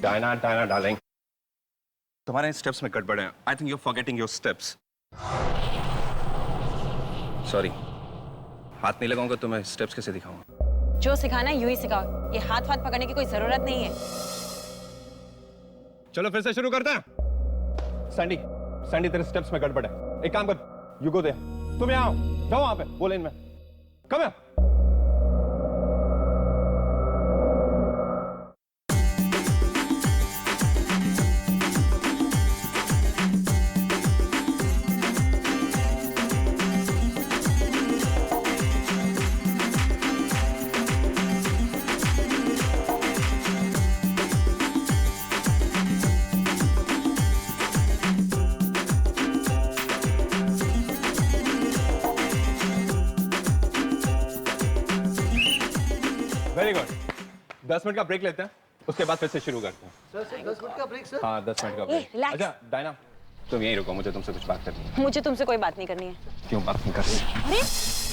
Diana Diana darling, तुम्हारे steps में गड़बड़ है। I think you are forgetting your steps. Sorry, हाथ नहीं लगाऊंगा तो मैं स्टेप्स कैसे दिखाऊंगा? जो सिखाना है यूं ही सिखाओ, ये हाथ वाथ पकड़ने की कोई जरूरत नहीं है। चलो फिर से शुरू करते हैं। सैंडी, सैंडी तेरे स्टेप्स में गड़बड़ है। एक काम कर, यू गो देयर, तुम यहाँ आओ, जाओ वहां पे वो लेन में, कम है। Very good. 10 मिनट का ब्रेक लेते हैं, उसके बाद फिर से शुरू करते हैं। सर 10 मिनट का ब्रेक सर। हाँ 10 मिनट का ब्रेक। relax। अच्छा डायना, तुम यहीं रुको, मुझे तुमसे कुछ बात करनी है। मुझे तुमसे कोई बात नहीं करनी है। क्यों बात नहीं करनी? अरे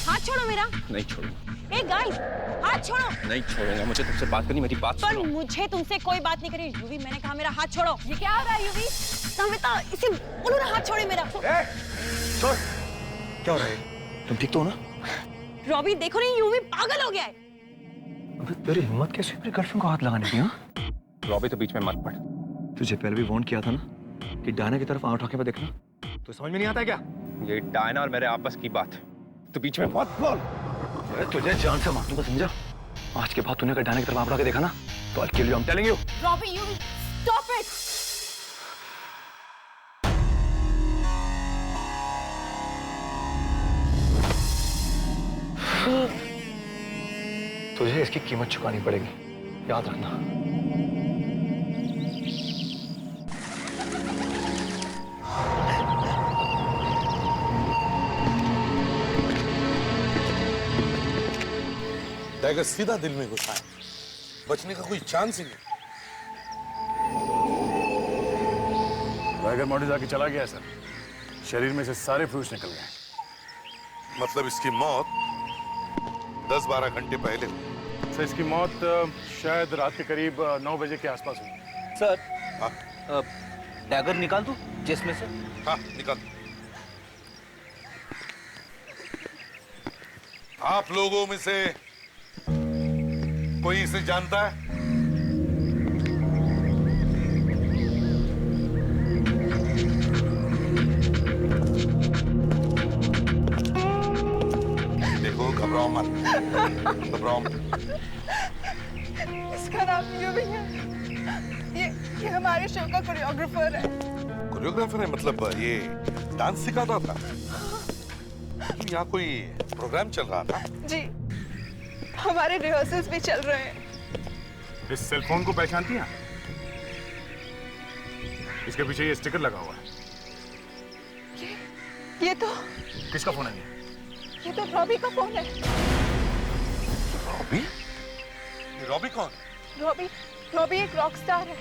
हाथ छोड़ो मेरा। नहीं छोड़ूंगा। ए गाइस, हाथ छोड़ो। नहीं छोड़ूंगा, मुझे तुमसे बात करनी, मेरी बात पर सुनो। मुझे तुमसे कोई बात नहीं करनी। यूवी, मैंने कहा मेरा हाथ छोड़ो। ये क्या हो रहा है यूवी? सविता, इसे बोलो ना हाथ छोड़े मेरा। छोड़। क्या हो रहा है? तुम ठीक तो हो ना? रॉबी देखो नहीं, यूवी पागल हो गया है। अबे तेरी हिम्मत कैसे मेरी गर्लफ्रेंड को हाथ लगाने की? हाँ, रॉबी तो बीच में मत पड़। तुझे पहले भी वार्न किया था ना कि डायना की तरफ आंख उठा के मत देखना। तो समझ में नहीं आता है क्या? ये डायना और मेरे आपस की बात है, तो बीच में मत बोल। अरे तुझे जान से मार दूंगा, समझा? आज के बाद तूने अगर डायना की तरफ आंख उठा के देखा ना तो I'll kill you, I'm telling you। Robbie, UV, stop it. तुझे इसकी कीमत चुकानी पड़ेगी, याद रखना। टाइगर सीधा दिल में घुसा है, बचने का कोई चांस ही नहीं। टाइगर मॉडल जाके चला गया सर, शरीर में से सारे फ्लूइड्स निकल गए। मतलब इसकी मौत 10-12 घंटे पहले हुई। सर इसकी मौत शायद रात के करीब 9 बजे के आसपास हुई। सर हाँ डैगर निकाल दूं जिसमें से? हाँ निकाल। आप लोगों में से कोई इसे जानता है? देखो घबराओ मत, घबराओ मत। इसका नाम यूवी है। ये हमारे शो का कोरियोग्राफर है। कोरियोग्राफर है? मतलब ये डांस सिखाता था? यहाँ कोई प्रोग्राम चल रहा था? जी, हमारे रिहर्सल्स भी चल रहे हैं। इस सेल फोन को पहचानती हैं? इसके पीछे ये स्टिकर लगा हुआ है। ये तो किसका फोन है ये तो रॉबी का फोन है। रॉबी? ये रॉबी कौन? रॉबी एक रॉक स्टार है।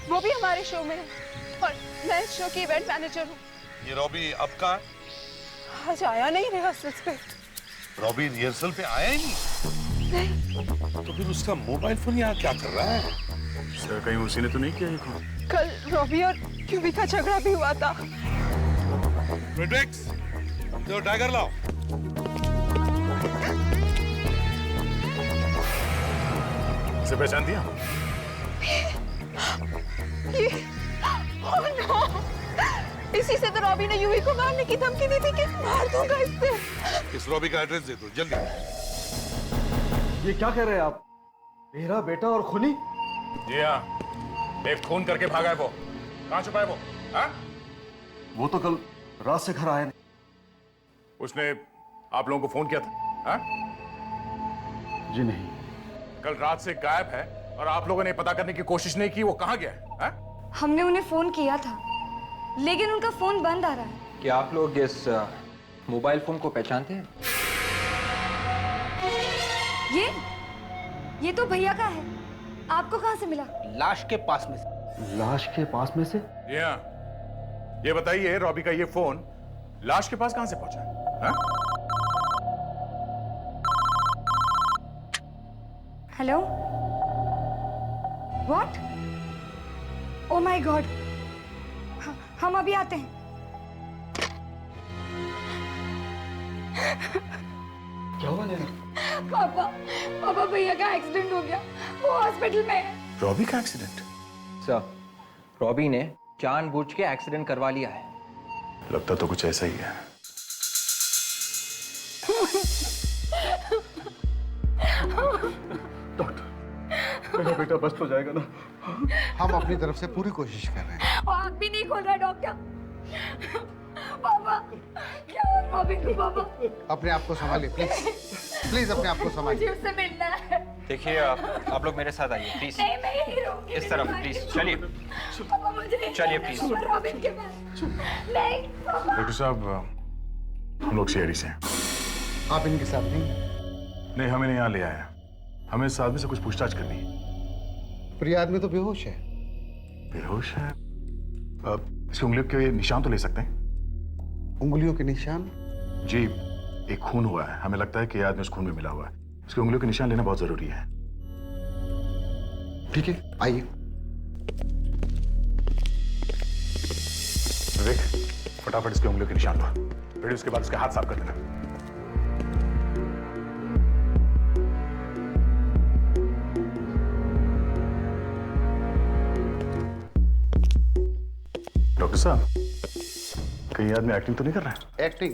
वो भी हमारे शो में है और मैं इस शो की इवेंट मैनेजर हूँ। ये रॉबी अब का? आज आया नहीं रिहर्सल्स पे। रॉबी रिहर्सल पे आया ही नहीं? तो फिर उसका मोबाइल फोन यहाँ क्या कर रहा है? सर कहीं उसी ने तो नहीं किया ये फोन? कल रॉबी और यूवी का झगड़ा भी हुआ था। फ्रेडरिक्स, जो टाइगर लाओ। इसे पहचान दिया? ये ओह नो! इसी से तो रॉबी ने यूवी को मारने की धमकी दी थी कि मार दूंगा इससे। इस रॉबी का एड्रेस दे दो जल्दी। ये क्या कह रहे हैं आप? मेरा बेटा और खूनी? जी हाँ, एक खून करके भागा है वो। कहाँ छुपा है वो? हाँ? वो तो कल रात से घर आया नहीं। उसने आप लोगों को फोन किया था? हाँ? जी नहीं। कल रात से गायब है और आप लोगों ने पता करने की कोशिश नहीं की वो कहाँ गया है? हाँ? हमने उन्हें फोन किया था लेकिन उनका फोन बंद आ रहा है। क्या आप लोग इस मोबाइल फोन को पहचानते हैं? ये तो भैया का है। आपको कहाँ से मिला? लाश के पास में से। लाश के पास में से? जी हाँ। ये बताइए रॉबी का ये फोन लाश के पास कहाँ से पहुंचा? हाँ? Hello? What? Oh my God, हम अभी आते हैं। क्या हुआ नैना? पापा भैया का एक्सीडेंट हो गया, वो हॉस्पिटल में है। रॉबी का एक्सीडेंट? सर, रॉबी ने जानबूझ के एक्सीडेंट करवा लिया है। लगता तो कुछ ऐसा ही है। मेरा बेटा बच तो जाएगा ना? हम अपनी तरफ से पूरी कोशिश कर रहे हैं। आँख भी नहीं खोल रहा डॉक्टर। पापा, क्या हो रॉबी को? पापा अपने आप को संभालिए प्लीज, प्लीज अपने आप को संभालिए। मुझे उससे मिलना है। देखिए आप लोग मेरे साथ आइए प्लीज। नहीं, मैं यही रहूंगी। इस तरफ प्लीज, चलिए। पापा मुझे चलिए, प्लीज। रॉबिन के पास। नहीं पापा। डॉक्टर साहब, हम लोग शेरी से हैं। आप इनके साथ नहीं? नहीं, हमें यहाँ ले आया। हमें इस आदमी से कुछ पूछताछ करनी है। पर ये आदमी तो बेहोश है। बेहोश है? इसकी उंगलियों के निशान तो ले सकते हैं? उंगलियों के निशान? जी, एक खून हुआ है। हमें लगता है कि ये आदमी उस खून में मिला हुआ है। इसके उंगलियों के निशान लेना बहुत जरूरी है। ठीक है, आइए। विवेक, फटाफट इसके उंगलियों के निशान लो, फिर उसके बाद उसके हाथ साफ कर देना। डॉक्टर साहब, कहीं आदमी एक्टिंग तो नहीं कर रहा है? एक्टिंग?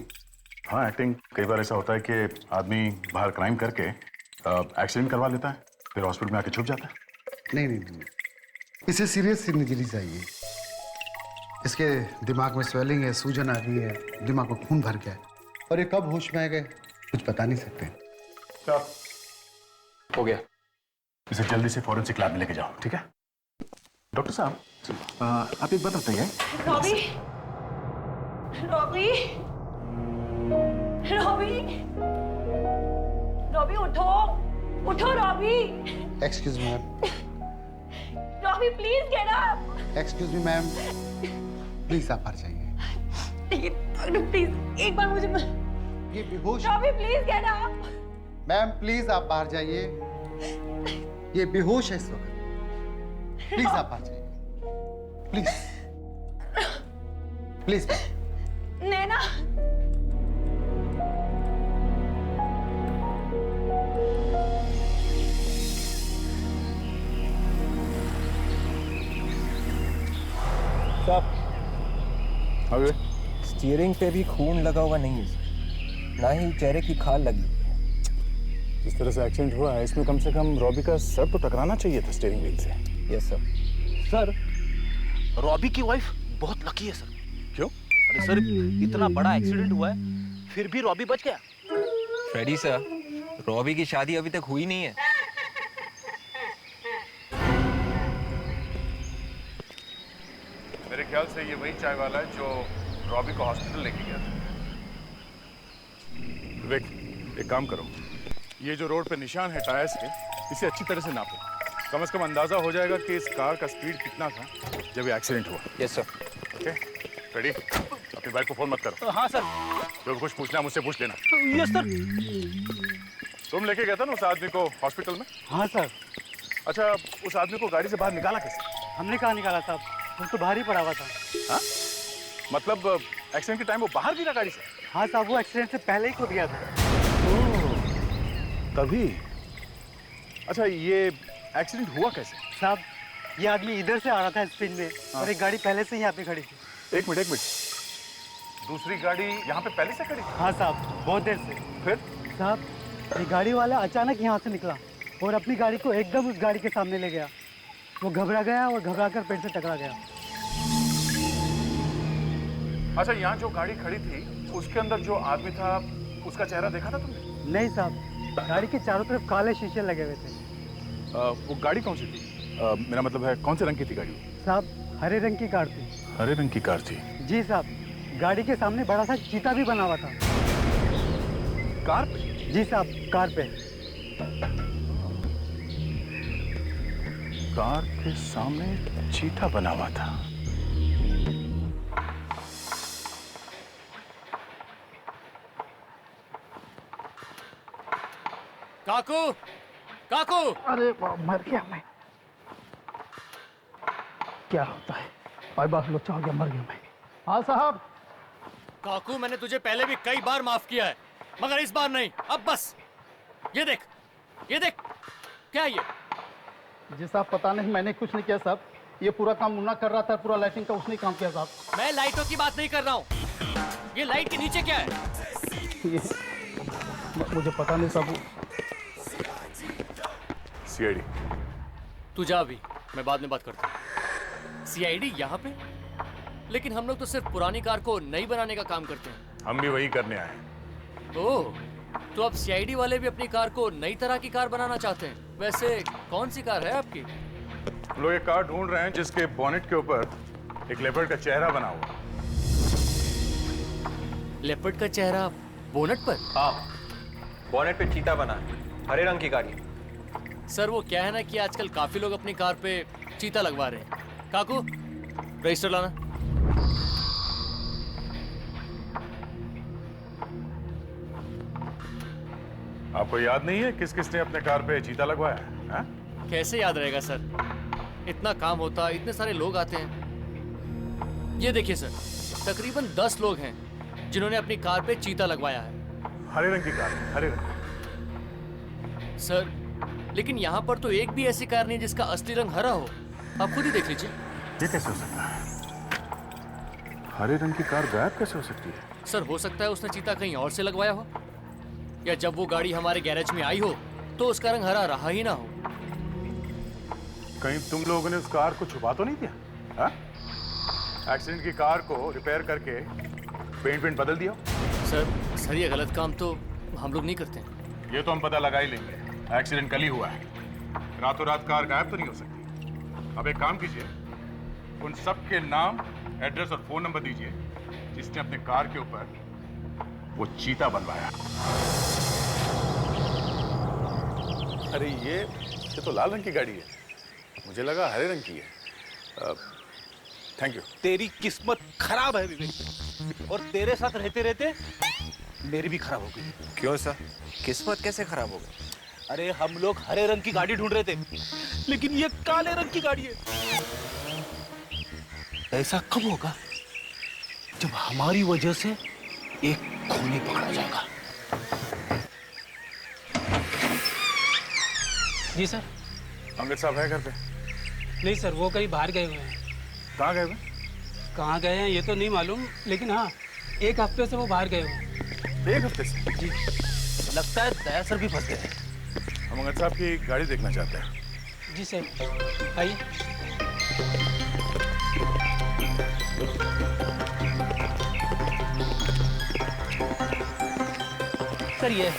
हाँ, एक्टिंग। कई बार ऐसा होता है कि आदमी बाहर क्राइम करके एक्सीडेंट करवा लेता है, फिर हॉस्पिटल में आके छुप जाता है। नहीं नहीं नहीं, इसे सीरियस इंजरी चाहिए। इसके दिमाग में स्वेलिंग है, सूजन आ गई है, दिमाग में खून भर गया है, और ये कब होश में आ गए कुछ बता नहीं सकते। क्या हो गया? इसे जल्दी से फॉरेंसिक लैब में लेके जाओ, ठीक है? डॉक्टर साहब, आप एक बात बताइए। रॉबी, रॉबी, रॉबी, रॉबी उठो, उठो Robbie. Excuse me ma'am. Robbie please get up. Excuse me ma'am, please आप बाहर जाइए। डॉक्टर प्लीज एक बार मुझे। ये बेहोश। Robbie please get up. Ma'am please आप बाहर जाइए, ये बेहोश है इस वक्त। प्लीज आप बाहर जाइए, प्लीज प्लीज। नैना, अरे स्टीयरिंग पे भी खून लगा हुआ नहीं है, ना ही चेहरे की खाल लगी। जिस तरह से एक्सीडेंट हुआ है, इसमें कम से कम रॉबी का सर तो टकराना चाहिए था स्टीयरिंग व्हील से। Yes sir. सर, रॉबी की वाइफ बहुत लकी है सर। क्यों? अरे सर, इतना बड़ा एक्सीडेंट हुआ है, फिर भी रॉबी बच गया। फ्रेडी सर, रॉबी की शादी अभी तक हुई नहीं है। मेरे ख्याल से ये वही चाय वाला है जो रॉबी को हॉस्पिटल लेके गया था। विवेक, एक काम करो, ये जो रोड पे निशान है टायर्स के, इसे अच्छी तरह से नापो। कम से कम अंदाजा हो जाएगा कि इस कार का स्पीड कितना था जब ये एक्सीडेंट हुआ। Yes sir. Okay, ready? अपनी बाइक को फोन मत करो। हाँ सर। जो कुछ पूछना है मुझसे पूछ लेना। Yes sir. तुम लेके गया था ना उस आदमी को हॉस्पिटल में? हाँ सर। अच्छा, उस आदमी को गाड़ी से बाहर निकाला कैसे? हमने कहाँ निकाला साहब, वो तो बाहर ही पड़ा हुआ था। हाँ? मतलब एक्सीडेंट के टाइम वो बाहर गिरा गाड़ी से? हाँ साहब, वो एक्सीडेंट से पहले ही कूद गया था। तभी? अच्छा, ये एक्सीडेंट हुआ कैसे? साहब, ये आदमी इधर से आ रहा था स्पीड में, और एक गाड़ी पहले से ही यहाँ पे खड़ी थी। एक मिनट। दूसरी गाड़ी यहाँ पे पहले से खड़ी? हाँ साहब, बहुत देर से। फिर? साहब, ये गाड़ी वाला अचानक यहाँ से निकला और अपनी गाड़ी को एकदम उस गाड़ी के सामने ले गया। वो घबरा गया और घबरा कर पेड़ से टकरा गया। अच्छा, यहाँ जो गाड़ी खड़ी थी उसके अंदर जो आदमी था उसका चेहरा देखा था तुमने? नहीं साहब, गाड़ी के चारों तरफ काले शीशे लगे हुए थे। वो गाड़ी कौन सी थी? मेरा मतलब है कौन से रंग की थी गाड़ी? साहब, हरे रंग की कार थी। हरे रंग की कार थी? जी साहब, गाड़ी के सामने बड़ा सा चीता भी बना हुआ था। कार पे? जी साहब, कार पे। कार के सामने चीता बना हुआ था। काकू, काकू! अरे मर गया मैं। क्या होता है? भाई बात लोचा हो गया, मर गया मैं। हाँ साहब। काकू, मैंने तुझे पहले भी कई बार माफ किया है, मगर इस बार नहीं। अब बस। ये देख, ये देख, क्या ये? जी साहब, पता नहीं, मैंने कुछ नहीं किया साहब। ये पूरा काम मुन्ना कर रहा था, पूरा लाइटिंग का उसने काम किया साहब। मैं लाइटों की बात नहीं कर रहा हूँ। ये लाइट के नीचे क्या है? ये मुझे पता नहीं साहब। सीआईडी। तू जा अभी, मैं बाद में बात करता हूँ। सीआईडी यहाँ पे? लेकिन हम लोग तो सिर्फ पुरानी कार को नई बनाने का काम करते हैं। हम भी वही करने आए हैं। ओह, तो अब सीआईडी वाले भी अपनी कार को नई तरह की कार बनाना चाहते हैं। वैसे कौन सी कार है आपकी? हम लोग एक कार ढूंढ रहे हैं जिसके बॉनेट के ऊपर एक लेपर्ड का चेहरा बना हुआ। लेपर्ड का चेहरा बोनट पर? हाँ, बॉनेट पे चीता बना है, हरे रंग की गाड़ी। सर, वो क्या है ना कि आजकल काफी लोग अपनी कार पे चीता लगवा रहे हैं। काकू, रजिस्टर लाना। आपको याद नहीं है किस किसने अपने कार पे चीता लगवाया है? हाँ? कैसे याद रहेगा सर, इतना काम होता है, इतने सारे लोग आते हैं। ये देखिए सर, तकरीबन 10 लोग हैं जिन्होंने अपनी कार पे चीता लगवाया है। हरे रंग की कार है, हरे रंग। सर, लेकिन यहाँ पर तो एक भी ऐसी कार नहीं जिसका असली रंग हरा हो। आप खुद ही देख लीजिए। ये कैसे हो सकता है? हरे रंग की कार गायब कैसे हो सकती है? सर, हो सकता है उसने चीता कहीं और से लगवाया हो, या जब वो गाड़ी हमारे गैरेज में आई हो तो उसका रंग हरा रहा ही ना हो। कहीं तुम लोगों ने उस कार को छुपा तो नहीं दिया? हाँ? एक्सीडेंट की कार को रिपेयर करके पेंट बदल दिया? सर, ये गलत काम तो हम लोग नहीं करते। ये तो हम पता लगा ही लेंगे। एक्सीडेंट कल ही हुआ है, रातों रात कार गायब तो नहीं हो सकती। अब एक काम कीजिए, उन सब के नाम, एड्रेस और फोन नंबर दीजिए जिसने अपने कार के ऊपर वो चीता बनवाया। अरे ये तो लाल रंग की गाड़ी है, मुझे लगा हरे रंग की है। Thank you. तेरी किस्मत खराब है विवेक, और तेरे साथ रहते रहते मेरी भी खराब हो गई। क्यों सर, किस्मत कैसे खराब हो गई? अरे, हम लोग हरे रंग की गाड़ी ढूंढ रहे थे, लेकिन ये काले रंग की गाड़ी है। ऐसा कब होगा जब हमारी वजह से एक खूनी पकड़ा जाएगा? जी सर। अमित साहब है घर पे? नहीं सर, वो कहीं बाहर गए हुए हैं। कहाँ गए हुए? कहाँ गए हैं ये तो नहीं मालूम, लेकिन हाँ, 1 हफ्ते से वो बाहर गए हुए हैं। 1 हफ्ते से? जी। लगता है दया सर भी फंस गए हैं। हम अमित साहब की गाड़ी देखना चाहते हैं। जी सर, आइए। सर, ये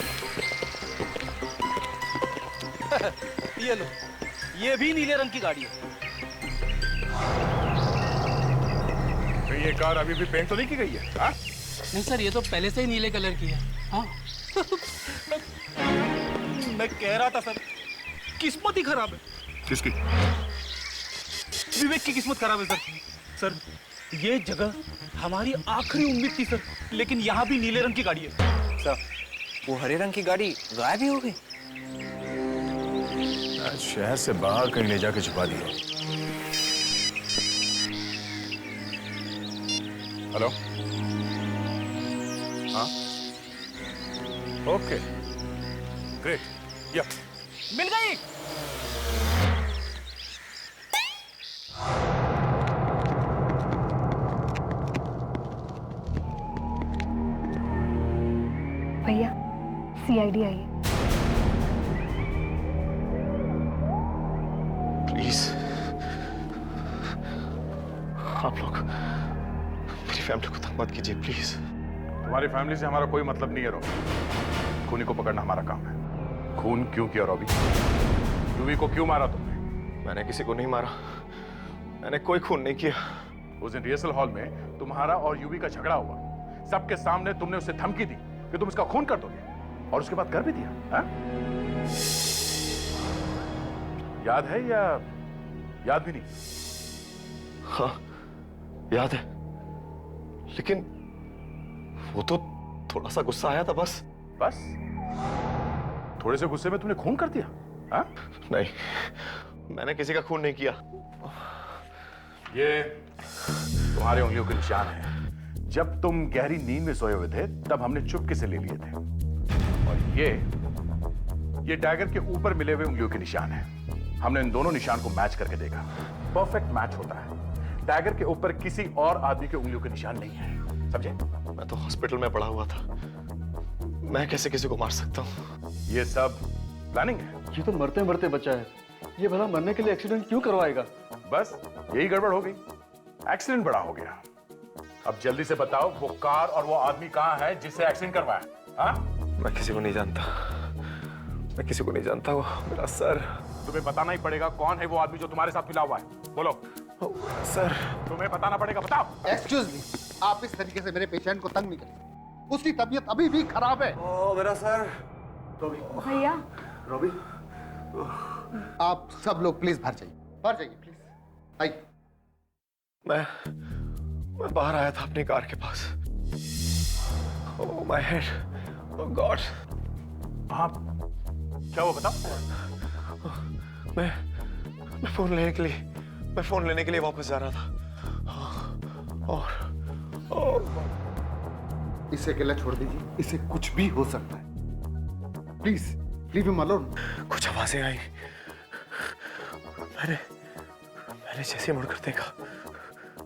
ये लो, ये भी नीले रंग की गाड़ी है। तो ये कार अभी भी पेंट तो नहीं की गई है? हाँ? नहीं सर, ये तो पहले से ही नीले कलर की है। हाँ। मैं कह रहा था सर, किस्मत ही खराब है। किसकी? विवेक की किस्मत खराब है सर। सर, ये जगह हमारी आखिरी उम्मीद थी सर, लेकिन यहाँ भी नीले रंग की गाड़ी है। सर, वो हरे रंग की गाड़ी गायब ही हो गई। शहर से बाहर कहीं ले जाके छुपा दिया। हेलो? हाँ? Okay, great. या मिल गई। भैया, सीआईडी आई है। प्लीज, आप लोग मेरी फैमिली को तंग मत कीजिए प्लीज। तुम्हारी फैमिली से हमारा कोई मतलब नहीं है रॉबी। खूनी को पकड़ना हमारा काम है। खून क्यों किया रॉबी? यूवी को क्यों मारा तुमने? मैंने किसी को नहीं मारा, मैंने कोई खून नहीं किया। उस दिन रिहर्सल हॉल में तुम्हारा और यूवी का झगड़ा हुआ। सबके सामने तुमने उसे धमकी दी कि तुम इसका खून कर दोगे, और उसके बाद कर भी दिया। हा? याद है या याद भी नहीं? हाँ, याद है, लेकिन वो तो थोड़ा सा गुस्सा आया था बस। बस? थोड़े से गुस्से में तुमने खून कर दिया? हा? नहीं, मैंने किसी का खून नहीं किया। ये तुम्हारे उंगलियों के निशान हैं। जब तुम गहरी नींद में सोए हुए थे तब हमने चुपके से ले लिए थे। और ये डैगर के ऊपर मिले हुए उंगलियों के निशान हैं। हमने इन दोनों निशान को मैच करके देखा। परफेक्ट मैच होता है। डैगर के ऊपर किसी और आदमी के उंगलियों के निशान नहीं है। समझे? मैं तो हॉस्पिटल में पड़ा हुआ था, मैं कैसे किसी को मार सकता हूँ? ये सब प्लानिंग है। ये तो मरते मरते बचा है, ये भला मरने के लिए एक्सीडेंट क्यों करवाएगा? बस यही गड़बड़ हो गई, एक्सीडेंट बड़ा हो गया। अब जल्दी से बताओ वो कार और वो आदमी कहाँ है जिससे एक्सीडेंट करवाया? हाँ? मैं किसी को नहीं जानता, मैं किसी को नहीं जानता। वो मेरा सर। तुम्हें बताना ही पड़ेगा कौन है वो आदमी जो तुम्हारे साथ मिला हुआ है। बोलो। सर तुम्हें बताना पड़ेगा, बताओ। एक्सक्यूज मी, आप इस तरीके से मेरे पेशेंट को तंग नहीं करें। उसकी तबीयत अभी भी खराब है। ओ मेरा सर। भैया रॉबी, आप सब लोग प्लीज बाहर जाइए प्लीज। आइए। मैं बाहर आया था अपनी कार के पास। Oh my head, oh God. हाँ, क्या हुआ बताओ। मैं फोन लेने के लिए वापस जा रहा था और इसे अकेला छोड़ दीजिए, इसे कुछ भी हो सकता है। Please leave him alone. कुछ आवाजें आई। मैंने जैसे मुड़कर देखा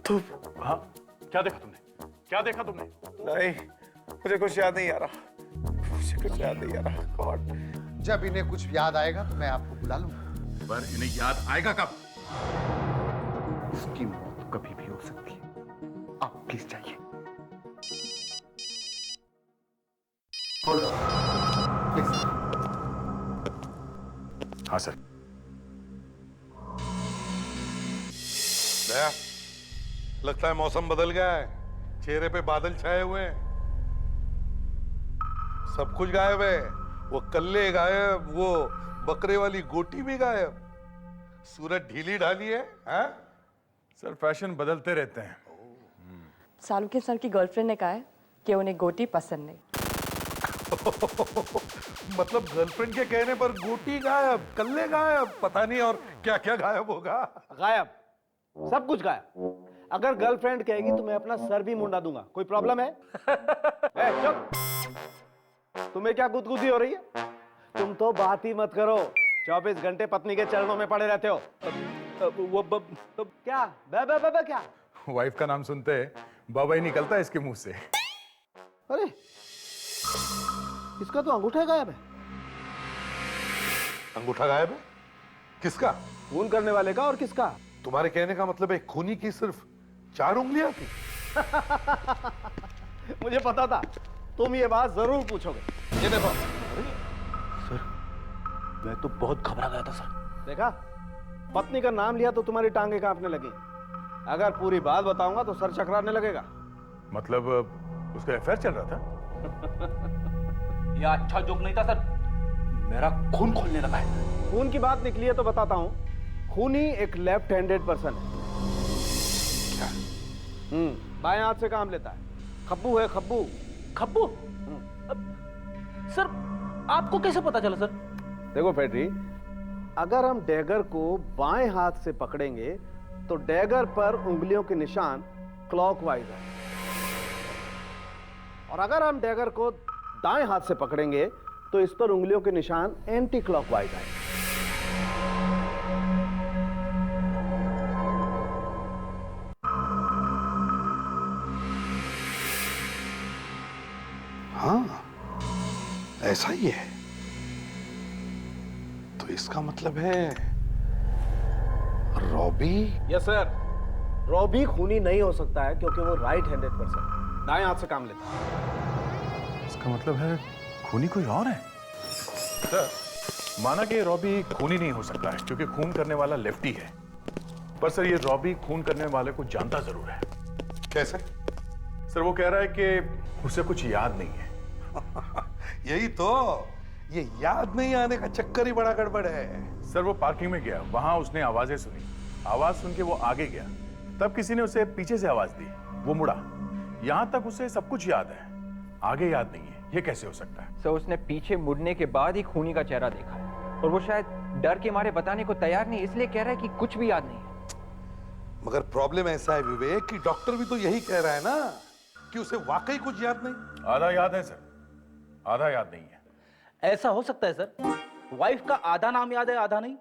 तो। हाँ, क्या देखा तुमने? क्या देखा तुमने? नहीं, मुझे कुछ याद नहीं आ रहा। गॉड। जब इन्हें कुछ याद आएगा तो मैं आपको बुला लूंगा। पर इन्हें याद आएगा कब? उसकी मौत कभी भी हो सकती है। आप प्लीज जाइए। प्लीज। हाँ सर। दया, लगता है मौसम बदल गया है। चेहरे पे बादल छाए हुए हैं। सब कुछ गायब है। वो कल्ले गायब, वो बकरे वाली गोटी भी गायब। सूरज ढीली ढाली है। हाँ? सर फैशन बदलते रहते हैं। सालुके सर की गर्लफ्रेंड ने कहा है कि उन्हें गोटी पसंद नहीं। मतलब गर्लफ्रेंड के कहने पर गोटी गायब, कल्ले गायब, पता नहीं और क्या क्या गायब होगा। गायब, सब कुछ गायब। अगर गर्लफ्रेंड कहेगी तो मैं अपना सर भी मुंडा दूंगा। कोई प्रॉब्लम है? चुप। तुम्हें क्या गुदगुदी हो रही है? तुम तो बात ही मत करो। 24 घंटे पत्नी के चरणों में पड़े रहते हो। क्या क्या? वाइफ का नाम सुनते बाबा ही निकलता है इसके मुंह से। अरे इसका तो अंगूठा गायब है। अंगूठा गायब है? किसका? खून करने वाले का। और किसका? तुम्हारे कहने का मतलब है खूनी की सिर्फ 4 उंगलियां थी। मुझे पता था तुम ये बात जरूर पूछोगे। ये देखो। सर, मैं तो बहुत घबरा गया था सर। देखा, पत्नी का नाम लिया तो तुम्हारी टांगे कांपने लगी। अगर पूरी बात बताऊंगा तो सर चकराने लगेगा। मतलब उसका अफेयर चल रहा था? ये अच्छा जोक नहीं था सर, मेरा खून खोलने लगा है। खून की बात निकली है तो बताता हूं। खूनी एक लेफ्ट हैंडेड पर्सन है। बाएं हाथ से काम लेता है। खब्बू है, खब्बू। खब्बू? सर आपको कैसे पता चला सर? देखो फेड्री, अगर हम डैगर को बाएं हाथ से पकड़ेंगे तो डैगर पर उंगलियों के निशान क्लॉकवाइज है, और अगर हम डैगर को दाएं हाथ से पकड़ेंगे तो इस पर उंगलियों के निशान एंटी क्लॉकवाइज है। हाँ, ऐसा ही है। तो इसका मतलब है रॉबी। यस सर, रॉबी खूनी नहीं हो सकता है क्योंकि वो राइट हैंडेड पर्सन, दाएं हाथ से काम लेता है। इसका मतलब है खूनी कोई और है। सर, माना कि रॉबी खूनी नहीं हो सकता है क्योंकि खून करने वाला लेफ्टी है, पर सर ये रॉबी खून करने वाले को जानता जरूर है। कैसे? सर वो कह रहा है कि उसे कुछ याद नहीं है। यही तो, ये याद नहीं आने का चक्कर ही बड़ा गड़बड़ है। सर वो पार्किंग में गया, वहां उसने आवाजें सुनी। आवाज सुन के वो आगे गया, तब किसी ने उसे पीछे से आवाज दी। वो मुड़ा, यहां तक उसे सब कुछ याद है, आगे याद नहीं है। ये कैसे हो सकता है? सर उसने पीछे मुड़ने के बाद ही खूनी का चेहरा देखा है, और वो शायद डर के मारे बताने को तैयार नहीं, इसलिए कह रहा है कि कुछ भी याद नहीं है। मगर प्रॉब्लम ऐसा है विवेक कि डॉक्टर भी तो यही कह रहा है ना कि उसे वाकई कुछ याद नहीं। आधा याद है सर, आधा याद नहीं है। ऐसा हो सकता है सर, वाइफ का आधा नाम याद है आधा नहीं।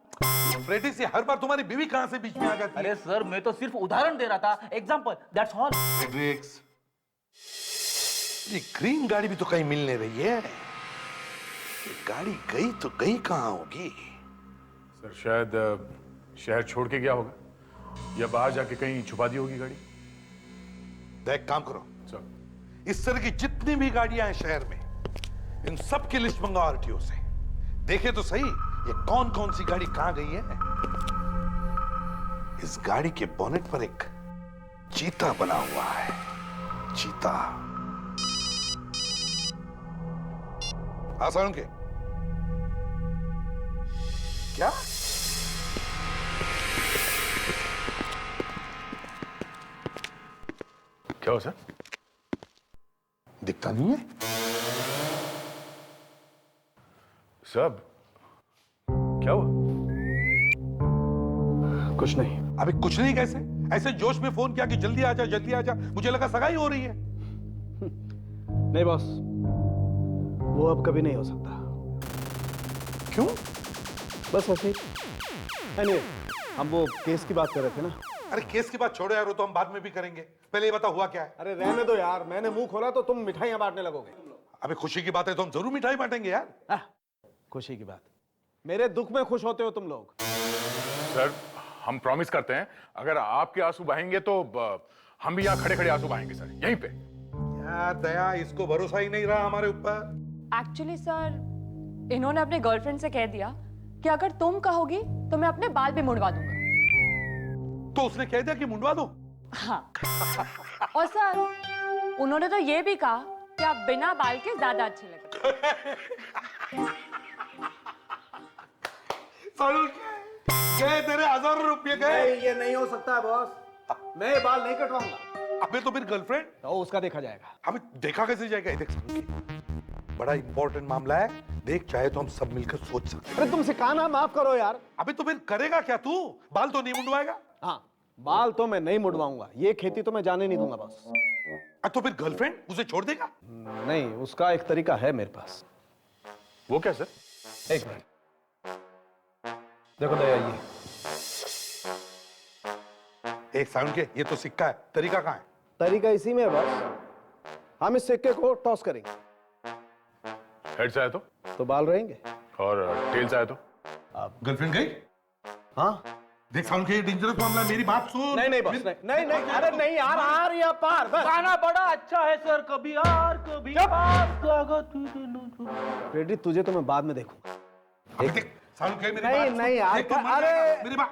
फ्रेडी से हर बार तुम्हारी बीवी कहां से बीच में आ जाती है? अरे सर मैं तो सिर्फ उदाहरण दे रहा था, एग्जांपल, दैट्स ऑल। फ्रेडरिक्स, ये ग्रीन गाड़ी भी तो कहीं मिल नहीं रही है। ये गाड़ी गई तो गई कहां होगी? सर शायद शहर छोड़ के गया होगा या बाहर जाके कहीं छुपा दी होगी गाड़ी। देख, काम करो, सर इस तरह की जितनी भी गाड़ियां हैं शहर में, इन सब की लिस्ट मंगाओ आरटीओ से। देखे तो सही ये कौन कौन सी गाड़ी कहां गई है। इस गाड़ी के बोनेट पर एक चीता बना हुआ है, चीता। आसान के क्या? क्या हो सर? दिखता नहीं है सब। क्या हुआ? कुछ नहीं। अबे कुछ नहीं कैसे? ऐसे जोश में फोन किया कि जल्दी आ जा, जल्दी आ जा। मुझे लगा सगाई हो रही है। नहीं बॉस, वो अब कभी नहीं हो सकता। क्यों? बस ऐसे ही। anyway, हम वो केस की बात कर रहे थे ना। अरे केस की बात छोड़ो यार, वो तो हम बाद में भी करेंगे। पहले ये बता हुआ क्या है? अरे रहने दो यार, मैंने मुंह खोला तो तुम मिठाइयां बांटने लगोगे। अबे खुशी की बात है तो हम जरूर मिठाई बांटेंगे यार। खुशी की बात, मेरे दुख में खुश होते हो तुम लोग। सर हम प्रॉमिस करते हैं, अगर आपके आंसू बहेंगे तो हम भी यहाँ खड़े खड़े आंसू बहाएंगे सर, यहीं पे। यार दया, इसको भरोसा ही नहीं रहा हमारे ऊपर। एक्चुअली सर, इन्होंने अपने गर्लफ्रेंड से कह दिया कि अगर तुम कहोगी तो मैं अपने बाल भी मुड़वा दूंगा। तो उसने कह दिया कि मुंडवा दो? हाँ। और सर उन्होंने तो ये भी कहा कि आप बिना बाल के ज्यादा अच्छे लगते। गए तेरे हज़ारों रुपये गए। ये नहीं हो सकता है बॉस, मैं ये बाल नहीं कटवाऊंगा। अबे तो फिर गर्लफ्रेंड? तो उसका देखा जाएगा। अबे देखा कैसे जाएगा? देख, बड़ा इंपॉर्टेंट मामला है। देख, चाहे तो हम सब मिलकर सोच सकते हैं। अरे तुमसे कहा ना, माफ करो यार। अबे तो फिर करेगा क्या तू? बाल तो नहीं मुंडवाएगा? हाँ, बाल तो मैं नहीं मुड़वाऊंगा, ये खेती तो मैं जाने नहीं दूंगा बॉस। तो फिर गर्लफ्रेंड उसे छोड़ देगा? नहीं, उसका एक तरीका है मेरे पास। वो क्या सर? एक मिनट, देखो दया, ये एक साउंड के, ये तो सिक्का है, तरीका कहाँ है? तरीका इसी में है बॉस। हम इस सिक्के को टॉस करेंगे, हेड से आया तो बाल रहेंगे, और टेल से आया तो गर्लफ्रेंड गई? हाँ। देख साउंड के, ये डेंजरस मामला है, मेरी बात सुन। नहीं नहीं बॉस, नहीं नहीं, अरे नहीं यार, आर या पार, बस। गाना बड़ा अच्छा है सर, कभी आर कभी पार। फ्रेडी, तुझे तो मैं बाद में देखूंगा। देख साउंड के, मेरी नहीं बात सुन। नहीं यार, देख, तू मान अरे जाएगा, मेरी बात।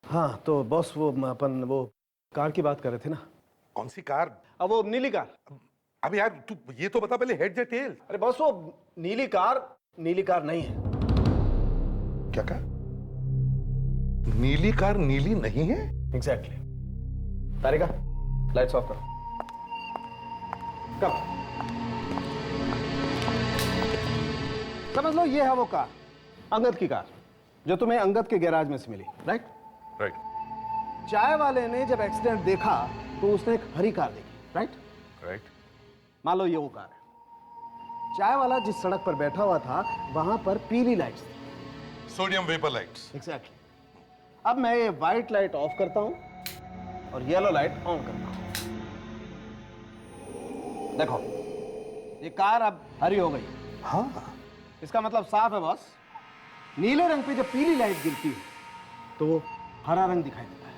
हाँ तो बॉस, वो अपन वो कार की बात कर रहे थे ना। कौन सी कार? अब वो नीली कार। अब यार तू ये तो बता पहले, हेड या टेल? अरे बॉस, वो नीली कार नहीं है। क्या कहा? नीली कार नीली नहीं है? एग्जैक्टली। तारिका, लाइट्स ऑफ करो। कब समझ लो, ये है वो कार, अंगद की कार, जो तुम्हें अंगद के गैराज में से मिली, राइट? राइट। चाय वाले ने जब एक्सीडेंट देखा तो उसने एक हरी कार देखी, राइट? राइट। मान लो ये वो कार है। चाय वाला जिस सड़क पर बैठा हुआ था वहां पर पीली लाइट्स थी, सोडियम वेपर लाइट्स। एग्जैक्टली। अब मैं ये व्हाइट लाइट ऑफ करता हूं और येलो लाइट ऑन करता हूं। देखो, ये कार अब हरी हो गई। हाँ, इसका मतलब साफ है बॉस, नीले रंग पे जब पीली लाइट गिरती है तो वो हरा रंग दिखाई देता है।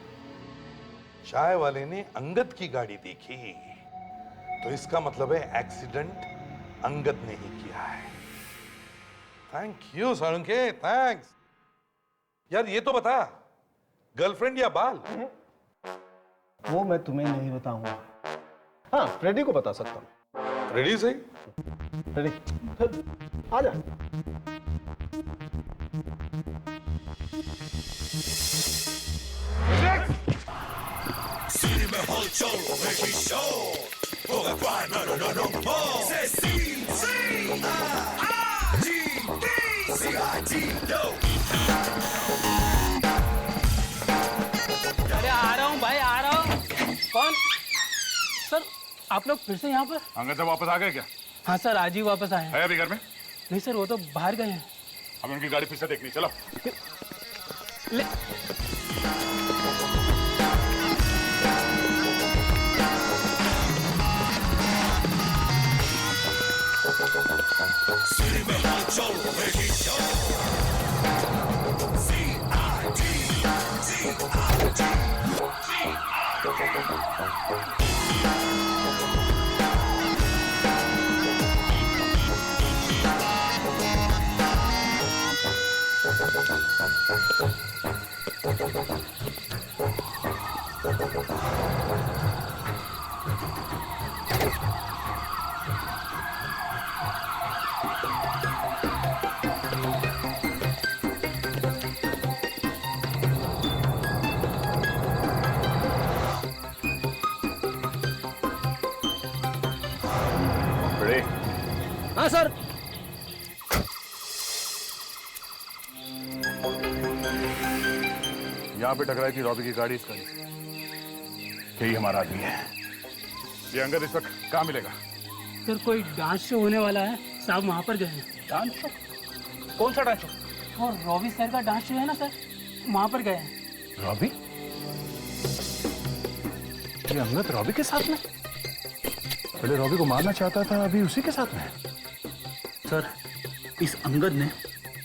चाय वाले ने अंगद की गाड़ी देखी, तो इसका मतलब है एक्सीडेंट अंगद ने ही किया है। Thank you Salunkhe, thanks. यार ये तो बता, गर्लफ्रेंड या बाल? वो मैं तुम्हें नहीं बताऊंगा। हाँ, फ्रेडी को बता सकता हूँ। रेडी से? रेडी, आ जा। Serious अरे आ रहा हूँ भाई, आ रहा हूँ। कौन? सर आप लोग फिर से यहाँ पर? अंगद साहब वापस आ गए क्या? हाँ सर, आज ही वापस आए हैं। है अभी घर में? नहीं सर, वो तो बाहर गए हैं। हमें उनकी गाड़ी फिर से देखनी, चलो। ले हाँ सर। यहाँ पे टकराई थी रॉबी की गाड़ी, इसका यही हमारा आदमी है। ये अंगद इस वक्त कहाँ मिलेगा? सर कोई डांस शो होने वाला है, साहब वहाँ पर गए हैं। Dance show? कौन सा डांस शो? और रॉबी सर का डांस शो है ना सर, वहाँ पर गए हैं। रॉबी? ये अंगद रॉबी के साथ में? पहले रॉबी को मारना चाहता था, अभी उसी के साथ में है। सर इस अंगद ने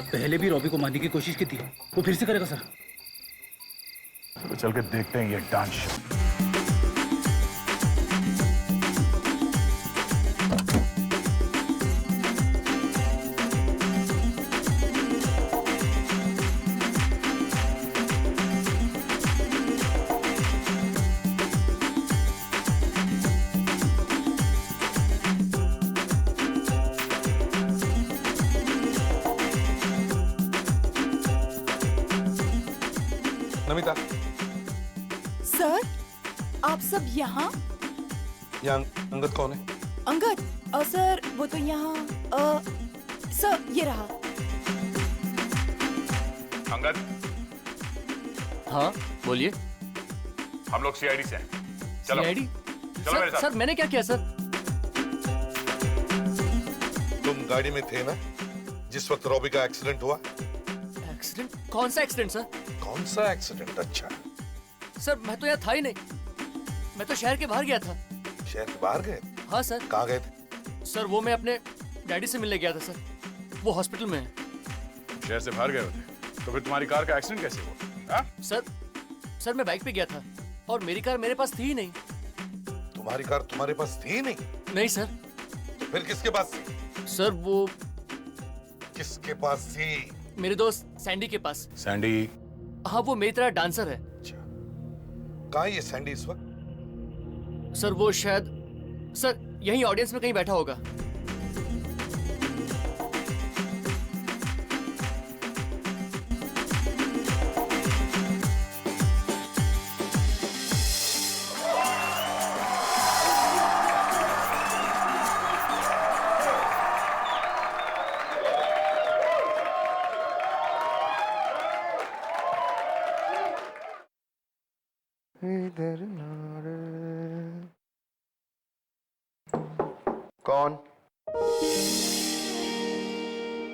पहले भी रॉबी को मारने की कोशिश की थी, वो फिर से करेगा सर। तो चल के देखते हैं ये डांस शो। नमिता, सर आप सब यहाँ? यहाँ अंगद कौन है? अंगद? सर वो तो यहाँ सर ये रहा। अंगद? हाँ बोलिए। हम लोग सीआईडी से हैं। चलो। सीआईडी? चलो मेरे साथ। सर मैंने क्या किया सर? तुम गाड़ी में थे ना जिस वक्त रॉबी का एक्सीडेंट हुआ? एक्सीडेंट? कौन सा एक्सीडेंट सर? कौन सा एक्सीडेंट? अच्छा सर मैं तो यहाँ था ही नहीं, मैं तो शहर के बाहर गया था। शहर के बाहर गए? हाँ सर। कहाँ गए थे? सर वो मैं अपने डैडी से मिलने गया था सर, वो हॉस्पिटल में है। शहर से बाहर गए होते तो फिर तुम्हारी कार का एक्सीडेंट कैसे हुआ? हाँ? सर मैं बाइक पे गया था और मेरी कार मेरे पास थी ही नहीं। तुम्हारी कार तुम्हारे पास थी नहीं? नहीं सर। तो फिर किसके पास थी? सर वो किसके पास थी? मेरे दोस्त सैंडी के पास। सैंडी? हाँ वो मेरी तरह डांसर है। कहाँ है ये सैंडी इस वक्त? सर वो शायद सर यहीं ऑडियंस में कहीं बैठा होगा। कौन?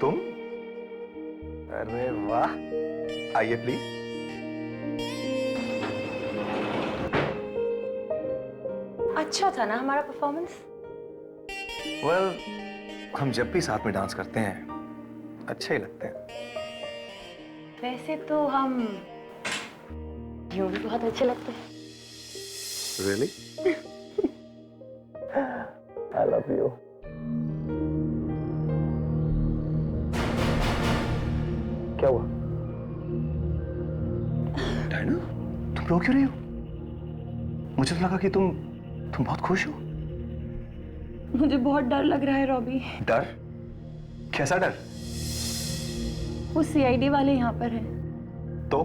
तुम? अरे वाह, आइए प्लीज। अच्छा था ना हमारा परफॉर्मेंस? वेल, हम जब भी साथ में डांस करते हैं अच्छे ही लगते हैं। वैसे तो हम यूं भी बहुत अच्छे लगते हैं। Really? I love you. क्या हुआ? डायना, तुम रो क्यों रही हो? मुझे तो लगा कि तुम बहुत खुश हो। मुझे बहुत डर लग रहा है रॉबी। डर? कैसा डर? वो सीआईडी वाले यहाँ पर हैं। तो?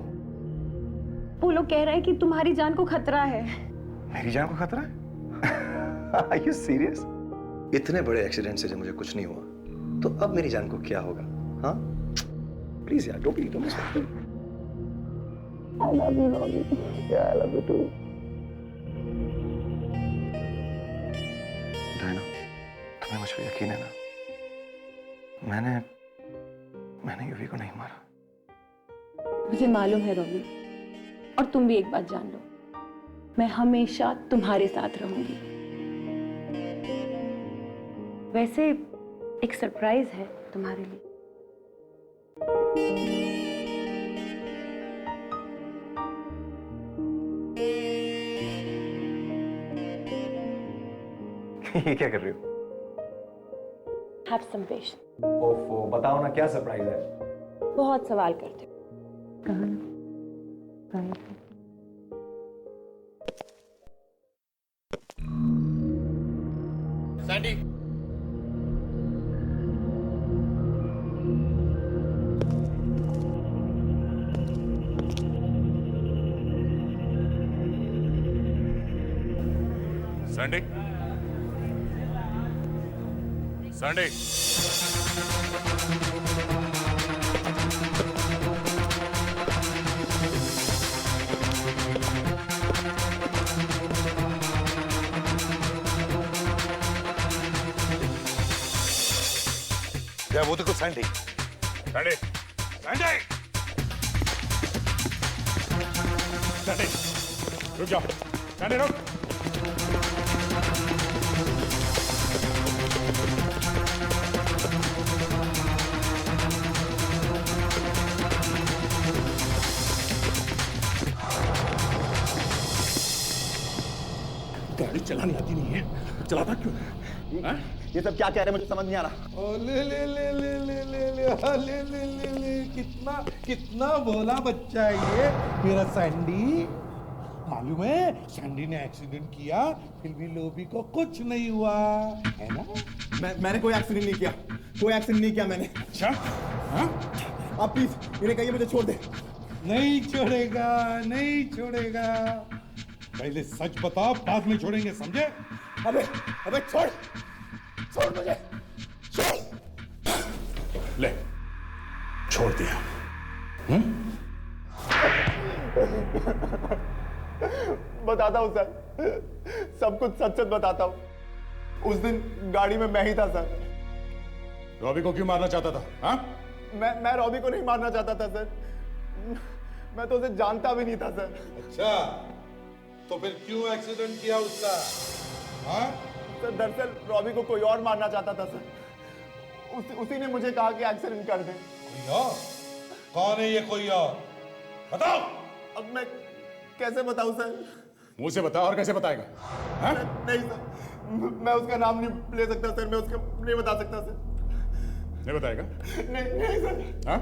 वो लोग कह रहे हैं कि तुम्हारी जान को खतरा है। मेरी जान को खतरा है? Are you serious? इतने बड़े एक्सीडेंट से जब मुझे कुछ नहीं हुआ, तो अब मेरी जान को क्या होगा? हाँ? प्लीज यार, don't miss me. I love you, Robbie. Yeah, I love you too. Diana, तुम्हें मुझ पर यकीन है ना? मैंने यूवी को नहीं मारा। मुझे मालूम है रॉबी, और तुम भी एक बात जान लो, मैं हमेशा तुम्हारे साथ रहूंगी। वैसे एक सरप्राइज है तुम्हारे लिए। ये क्या कर रही हो? Have some patience. ओफो, बताओ ना क्या सरप्राइज है? बहुत सवाल करते हो। कहाँ? सैंडी, सैंडी, सैंडी, क्या वो देखो सैंडी। सैंडी, सैंडी, सैंडी, रुक जाओ, सैंडी रुक। गाड़ी चलानी आती नहीं है, चलाता क्यों है? ये सब क्या कह रहे हैं मुझे समझ नहीं आ रहा। ले ले ले ले ले ले ले हाँ, ले ले ले ले कितना कितना भोला बच्चा है ये मेरा सैंडी। मालूम है सैंडी ने एक्सीडेंट किया, फिर भी लोबी को कुछ नहीं हुआ है ना। मैंने कोई एक्सीडेंट नहीं किया, कोई एक्सीडेंट नहीं किया मैंने। अच्छा, हाँ? आप प्लीज इन्हें कहिए मुझे छोड़ दे। नहीं छोड़ेगा, नहीं छोड़ेगा। पहले सच बताओ, बाद में छोड़ेंगे, समझे? अबे अबे छोड़ मुझे, छोड़। ले, छोड़ दिया। बताता हूँ सर, सब कुछ सच सच बताता हूँ। उस दिन गाड़ी में मैं ही था सर। रॉबी को क्यों मारना चाहता था? हाँ? मैं रॉबी को नहीं मारना चाहता था सर, मैं तो उसे जानता भी नहीं था सर। अच्छा, तो फिर क्यों एक्सीडेंट किया उसका? हाँ? सर दरअसल रॉबी को कोई और मारना चाहता था सर, उसी ने मुझे कहा कि एक्सीडेंट कर दे। कोई और? कौन है ये कोई और? बताओ। अब मैं कैसे बताऊं सर? मुंह से बता, और कैसे बताएगा? हाँ? नहीं सर, मैं उसका नाम नहीं ले सकता सर, मैं उसका नहीं बता सकता सर। नहीं बताएगा? नहीं सर। हाँ?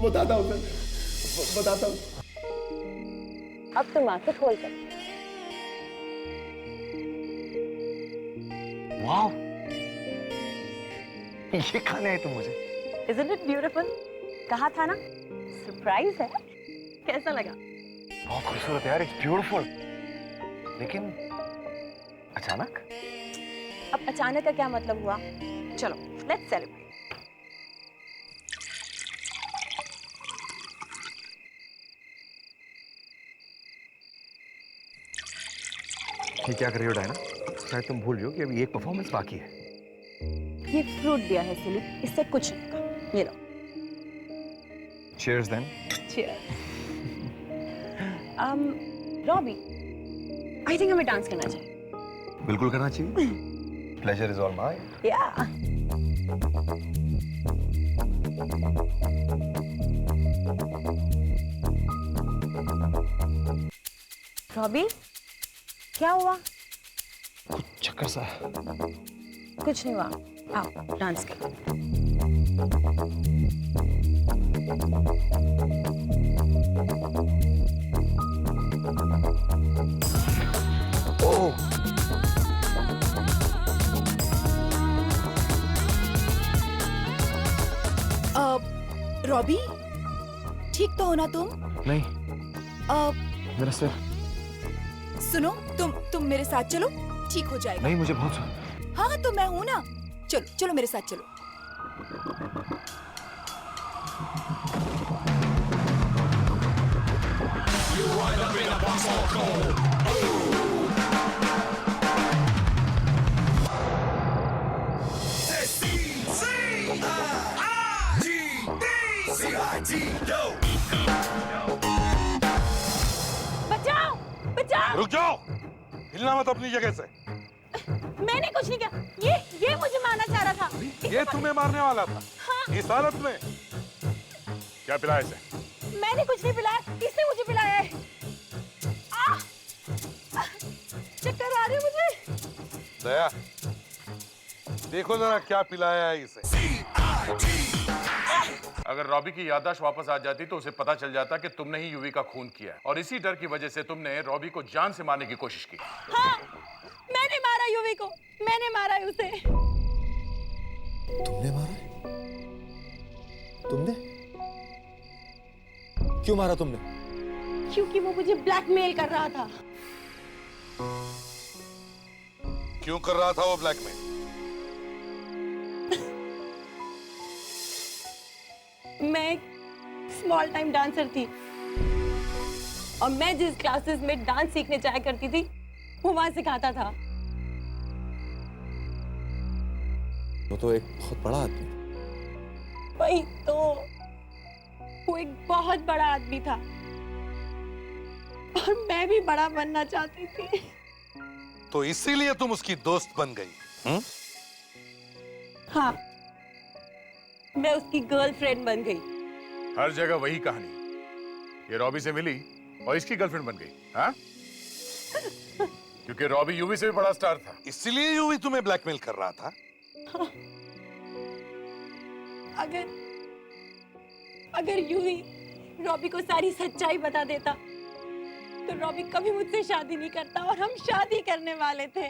बताता हूँ सर, बताता हूँ। अब तुम आंखें खोल सकते। वाह, ये खाने आए तुम मुझे? Isn't it beautiful? कहा था ना, सरप्राइज है। कैसा लगा? बहुत खूबसूरत यार, इट्स ब्यूटीफुल। लेकिन अचानक? अब अचानक का क्या मतलब हुआ? चलो, लेट्स सेलिब्रेट। ये क्या कर रही हो डायना? शायद तुम भूल रही हो कि अभी एक परफॉर्मेंस बाकी है। ये फ्रूट दिया है सिली, इससे कुछ नहीं होगा। ये लो। Cheers then. Cheers. Robbie, I think हमें डांस करना चाहिए। बिल्कुल करना चाहिए। Pleasure is all mine. Yeah. Robbie, क्या हुआ? कुछ चक्कर सा। कुछ नहीं हुआ, आओ डांस करो। ओह, रॉबी, ठीक तो हो ना तुम? नहीं, मेरा सिर सुनो, तुम मेरे साथ चलो, ठीक हो जाएगा। नहीं, मुझे बहुत हाँ तो मैं हूँ ना। चलो चलो मेरे साथ चलो। बचाओ बचाओ। रुक जाओ, हिलना मत अपनी जगह से। मैंने कुछ नहीं किया, ये मुझे मारना चाह रहा था। ये तुम्हें मारने वाला था। हाँ। इस हालत में क्या पिलाया इसे? मैंने कुछ नहीं पिलाया, इसने मुझे पिलाया है। चक्कर आ रहे हैं मुझे। दया, देखो जरा क्या पिलाया है इसे। अगर रॉबी की याददाश्त वापस आ जाती तो उसे पता चल जाता कि तुमने ही यूवी का खून किया है, और इसी डर की वजह से तुमने रॉबी को जान से मारने की कोशिश की। हाँ, मैंने मारा यूवी को, मैंने मारा उसे। तुमने मारा? तुमने? क्यों मारा तुमने? क्योंकि वो मुझे ब्लैकमेल कर रहा था। क्यों कर रहा था वो ब्लैकमेल? मैं एक स्मॉल टाइम डांसर थी और मैं जिस क्लासेस में डांस सीखने जाया करती थी वो वहां सिखाता था। वो तो एक बहुत बड़ा आदमी। वही तो, वो एक बहुत बड़ा आदमी था और मैं भी बड़ा बनना चाहती थी। तो इसीलिए तुम उसकी दोस्त बन गई? हाँ, मैं उसकी गर्लफ्रेंड बन गई। हर जगह वही कहानी, ये रॉबी से मिली और इसकी गर्लफ्रेंड बन गई। हाँ? क्योंकि रॉबी यूवी से भी बड़ा स्टार था, इसीलिए यूवी तुम्हें ब्लैकमेल कर रहा था। हाँ। अगर यूवी रॉबी को सारी सच्चाई बता देता तो रॉबी कभी मुझसे शादी नहीं करता और हम शादी करने वाले थे।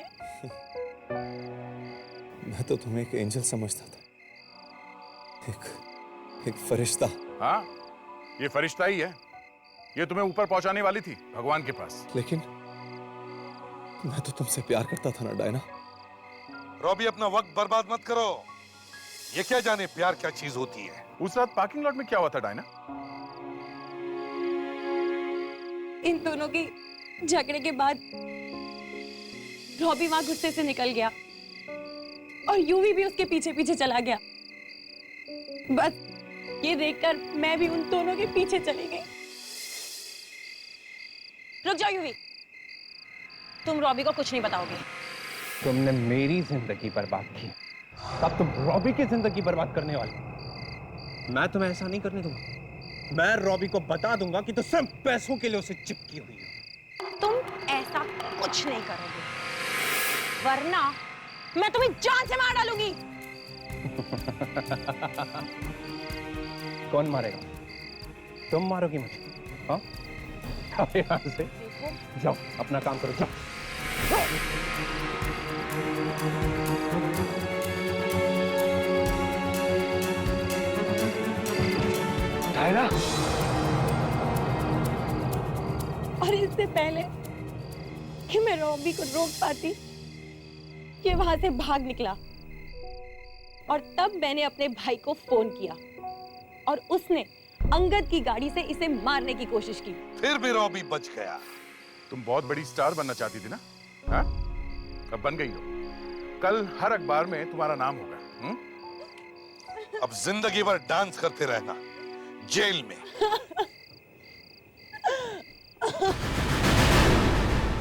मैं तो तुम्हें एक एंजल समझता था, एक फरिश्ता। हाँ, ये फरिश्ता ही है। ये तुम्हें ऊपर पहुंचाने वाली थी भगवान के पास। लेकिन मैं तो तुमसे प्यार करता था ना डायना। रॉबी, अपना वक्त बर्बाद मत करो। ये क्या जाने प्यार क्या चीज होती है। उस रात पार्किंग लॉट में क्या हुआ था डायना? इन दोनों की झगड़े के बाद रॉबी वहां गुस्से से निकल गया और यूवी भी उसके पीछे पीछे चला गया। बस ये देखकर मैं भी उन दोनों के पीछे चली गई। रुक जाओ यूवी, तुम रॉबी को कुछ नहीं बताओगे। तुमने मेरी जिंदगी बर्बाद की, तब तुम रॉबी की जिंदगी बर्बाद करने वाले। मैं तुम्हें ऐसा नहीं करने दूंगा। मैं रॉबी को बता दूंगा कि तू सिर्फ पैसों के लिए उसे चिपकी हुई है। तुम ऐसा कुछ नहीं करोगे, वरना मैं तुम्हें जान से मार डालूंगी। कौन मारेगा? तुम मारोगी मुझे? हाँ? यहाँ से जाओ, अपना काम करो, जाओ। डायना। और इससे पहले कि मैं रॉबी को रोक पाती, ये वहां से भाग निकला और तब मैंने अपने भाई को फोन किया और उसने अंगद की गाड़ी से इसे मारने की कोशिश की। फिर भी रॉबी बच गया। तुम बहुत बड़ी स्टार बनना चाहती थी ना? हाँ? अब बन गई हो। कल हर अखबार में तुम्हारा नाम होगा। अब जिंदगी भर डांस करते रहना जेल में।